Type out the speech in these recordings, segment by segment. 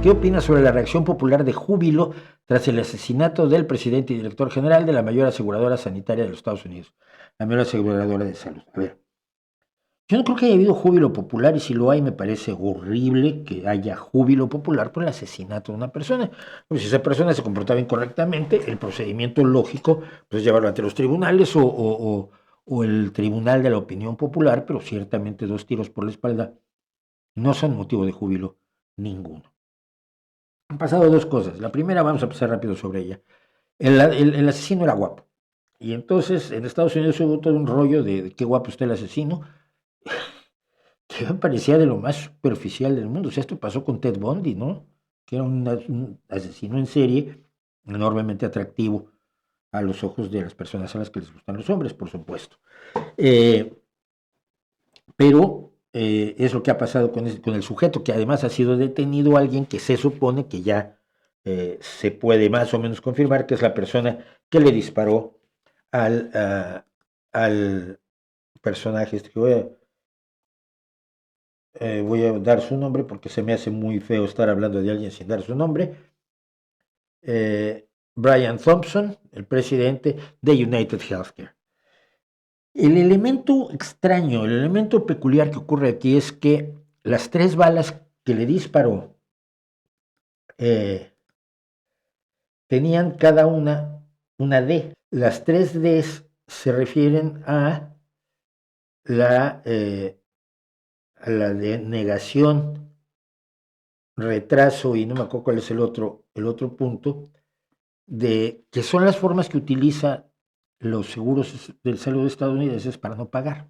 ¿Qué opinas sobre la reacción popular de júbilo tras el asesinato del presidente y director general de la mayor aseguradora sanitaria de los Estados Unidos, la mayor aseguradora de salud? A ver, yo no creo que haya habido júbilo popular y si lo hay me parece horrible que haya júbilo popular por el asesinato de una persona. Pues si esa persona se comportaba incorrectamente, el procedimiento lógico pues llevarlo ante los tribunales o el tribunal de la opinión popular, pero ciertamente 2 tiros por la espalda no son motivo de júbilo ninguno. Han pasado 2 cosas. La primera, vamos a pasar rápido sobre ella. El asesino era guapo. Y entonces en Estados Unidos hubo todo un rollo de qué guapo está el asesino, que me parecía de lo más superficial del mundo. O sea, esto pasó con Ted Bundy, ¿no? Que era un asesino en serie enormemente atractivo a los ojos de las personas a las que les gustan los hombres, por supuesto. Eh, pero es lo que ha pasado con el sujeto, que además ha sido detenido alguien que se supone que ya se puede más o menos confirmar que es la persona que le disparó al personaje este que voy a dar su nombre porque se me hace muy feo estar hablando de alguien sin dar su nombre. Brian Thompson, el presidente de United Healthcare. El elemento extraño, el elemento peculiar que ocurre aquí es que las 3 balas que le disparó tenían cada una D. Las 3 Ds se refieren a la de negación, retraso y no me acuerdo cuál es el otro punto, de que son las formas que utiliza los seguros de salud estadounidenses para no pagar.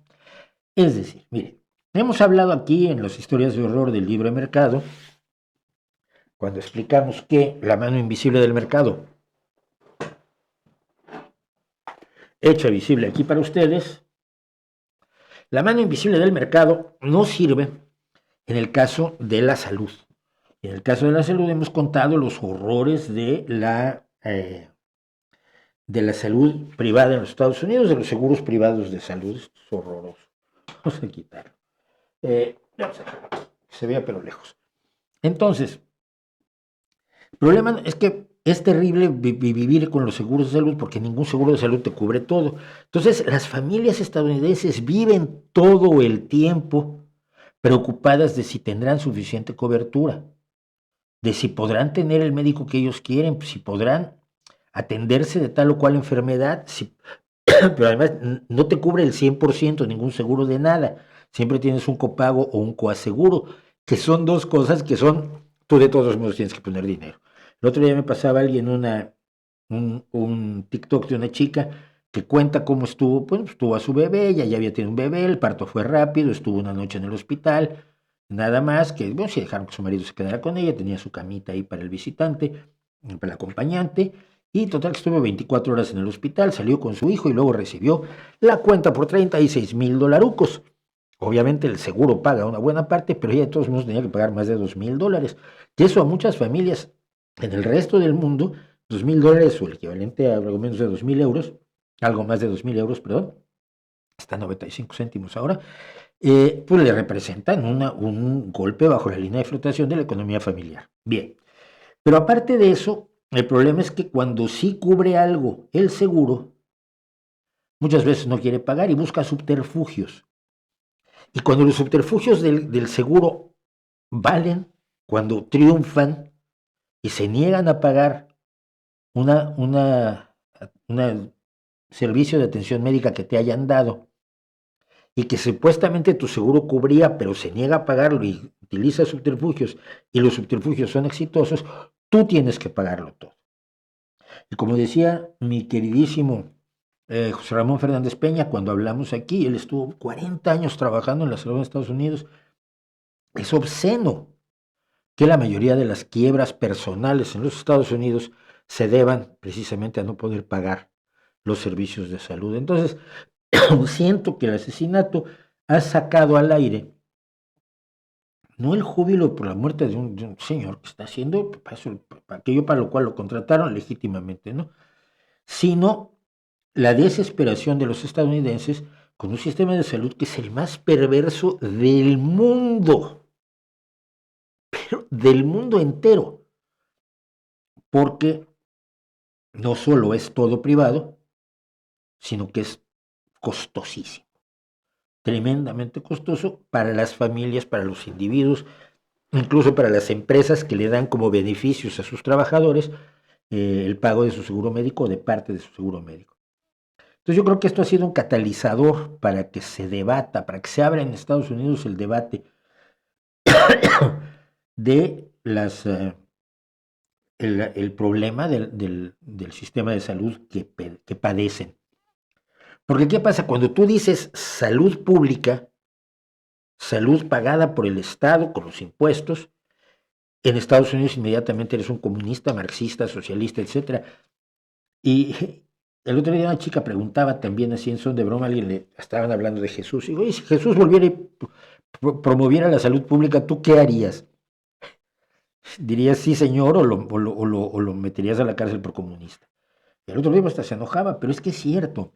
Es decir, mire, hemos hablado aquí en las historias de horror del libre mercado, cuando explicamos que la mano invisible del mercado, hecha visible aquí para ustedes, la mano invisible del mercado no sirve en el caso de la salud. En el caso de la salud hemos contado los horrores de la salud privada en los Estados Unidos, de los seguros privados de salud. Esto es horroroso. Vamos a quitarlo. Vamos a dejarlo aquí, que se vea pero lejos. Entonces, el problema es que es terrible vivir con los seguros de salud porque ningún seguro de salud te cubre todo. Entonces, las familias estadounidenses viven todo el tiempo preocupadas de si tendrán suficiente cobertura, de si podrán tener el médico que ellos quieren, si podrán atenderse de tal o cual enfermedad, pero además no te cubre el 100% ningún seguro de nada. Siempre tienes un copago o un coaseguro, que son 2 cosas que tú de todos modos tienes que poner dinero. El otro día me pasaba alguien un TikTok de una chica que cuenta cómo estuvo, bueno, pues tuvo a su bebé, ella ya había tenido un bebé, el parto fue rápido, estuvo una noche en el hospital, nada más que, bueno, sí dejaron que su marido se quedara con ella, tenía su camita ahí para el visitante, para el acompañante, y total que estuvo 24 horas en el hospital, salió con su hijo y luego recibió la cuenta por $36,000. Obviamente el seguro paga una buena parte, pero ella de todos modos tenía que pagar más de $2,000. Que eso a muchas familias en el resto del mundo, $2,000 o el equivalente a algo menos de 2,000 euros, algo más de 2,000 euros, perdón, está 95 céntimos ahora, pues le representan un golpe bajo la línea de flotación de la economía familiar. Bien, pero aparte de eso, el problema es que cuando sí cubre algo el seguro, muchas veces no quiere pagar y busca subterfugios. Y cuando los subterfugios del seguro valen, cuando triunfan y se niegan a pagar una servicio de atención médica que te hayan dado y que supuestamente tu seguro cubría, pero se niega a pagarlo y utiliza subterfugios y los subterfugios son exitosos, tú tienes que pagarlo todo. Y como decía mi queridísimo José Ramón Fernández Peña, cuando hablamos aquí, él estuvo 40 años trabajando en la salud de Estados Unidos, es obsceno que la mayoría de las quiebras personales en los Estados Unidos se deban precisamente a no poder pagar los servicios de salud. Entonces, siento que el asesinato ha sacado al aire no el júbilo por la muerte de un señor que está haciendo aquello para lo cual lo contrataron legítimamente, ¿no? Sino la desesperación de los estadounidenses con un sistema de salud que es el más perverso del mundo. pero del mundo entero, porque no solo es todo privado, sino que es costosísimo, tremendamente costoso para las familias, para los individuos, incluso para las empresas que le dan como beneficios a sus trabajadores el pago de su seguro médico o de parte de su seguro médico. Entonces yo creo que esto ha sido un catalizador para que se debata, para que se abra en Estados Unidos el debate de el problema del sistema de salud que padecen. Porque ¿qué pasa? Cuando tú dices salud pública, salud pagada por el Estado con los impuestos, en Estados Unidos inmediatamente eres un comunista, marxista, socialista, etc. Y el otro día una chica preguntaba también así en son de broma, alguien le estaban hablando de Jesús, y digo, oye, si Jesús volviera y promoviera la salud pública, ¿tú qué harías? ¿Dirías sí, señor, o lo meterías a la cárcel por comunista? Y el otro día hasta se enojaba, pero es que es cierto.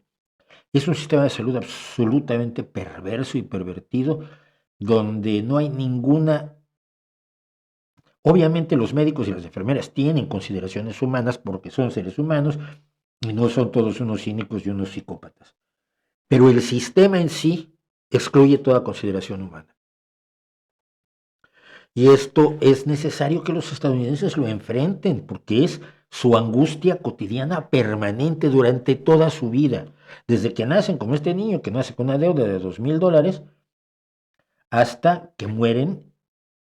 Es un sistema de salud absolutamente perverso y pervertido, donde no hay ninguna... Obviamente los médicos y las enfermeras tienen consideraciones humanas porque son seres humanos y no son todos unos cínicos y unos psicópatas. Pero el sistema en sí excluye toda consideración humana. Y esto es necesario que los estadounidenses lo enfrenten porque es su angustia cotidiana permanente durante toda su vida. Desde que nacen, como este niño que nace con una deuda de $2,000, hasta que mueren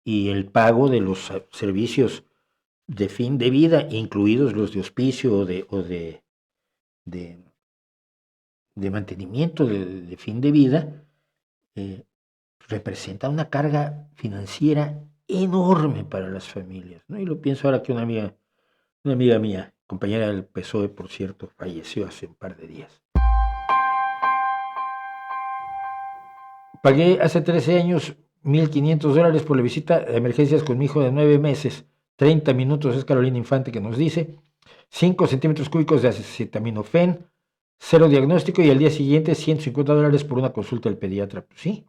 y el pago de los servicios de fin de vida, incluidos los de hospicio de mantenimiento de fin de vida, representa una carga financiera enorme para las familias, ¿no? Y lo pienso ahora que una amiga mía, compañera del PSOE, por cierto, falleció hace un par de días. Pagué hace 13 años $1,500 por la visita a emergencias con mi hijo de 9 meses. 30 minutos, es Carolina Infante que nos dice. 5 centímetros cúbicos de acetaminofén, 0 diagnóstico y al día siguiente $150 por una consulta del pediatra. Pues sí,